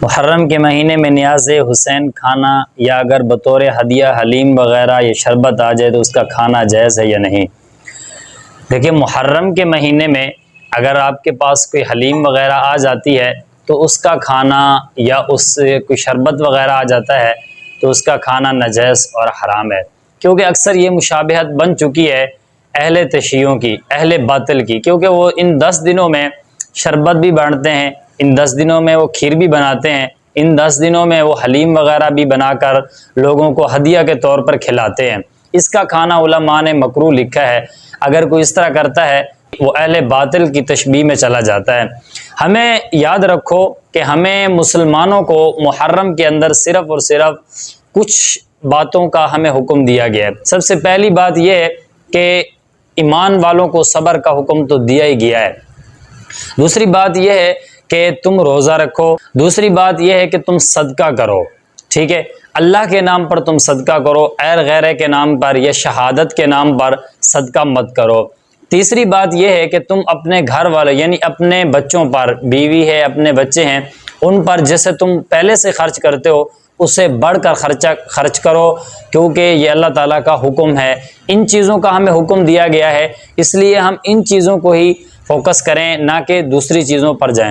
محرم کے مہینے میں نیاز حسین کھانا یا اگر بطور ہدیہ حلیم وغیرہ یا شربت آ جائے تو اس کا کھانا جائز ہے یا نہیں؟ دیکھیں، محرم کے مہینے میں اگر آپ کے پاس کوئی حلیم وغیرہ آ جاتی ہے تو اس کا کھانا یا اس سے کوئی شربت وغیرہ آ جاتا ہے تو اس کا کھانا ناجائز اور حرام ہے، کیونکہ اکثر یہ مشابہت بن چکی ہے اہل تشیعوں کی، اہل باطل کی، کیونکہ وہ ان 10 دنوں میں شربت بھی بانٹتے ہیں، ان 10 دنوں میں وہ کھیر بھی بناتے ہیں، ان 10 دنوں میں وہ حلیم وغیرہ بھی بنا کر لوگوں کو ہدیہ کے طور پر کھلاتے ہیں۔ اس کا کھانا علماء نے مکروہ لکھا ہے۔ اگر کوئی اس طرح کرتا ہے وہ اہل باطل کی تشبیہ میں چلا جاتا ہے۔ ہمیں یاد رکھو کہ ہمیں مسلمانوں کو محرم کے اندر صرف اور صرف کچھ باتوں کا ہمیں حکم دیا گیا ہے۔ سب سے پہلی بات یہ ہے کہ ایمان والوں کو صبر کا حکم تو دیا ہی گیا ہے۔ دوسری بات یہ ہے کہ تم روزہ رکھو۔ دوسری بات یہ ہے کہ تم صدقہ کرو، ٹھیک ہے؟ اللہ کے نام پر تم صدقہ کرو، غیر کے نام پر یا شہادت کے نام پر صدقہ مت کرو۔ تیسری بات یہ ہے کہ تم اپنے گھر والے یعنی اپنے بچوں پر، بیوی ہے، اپنے بچے ہیں، ان پر جیسے تم پہلے سے خرچ کرتے ہو اس سے بڑھ کر خرچ کرو، کیونکہ یہ اللہ تعالیٰ کا حکم ہے۔ ان چیزوں کا ہمیں حکم دیا گیا ہے، اس لیے ہم ان چیزوں کو ہی فوکس کریں، نہ کہ دوسری چیزوں پر جائیں۔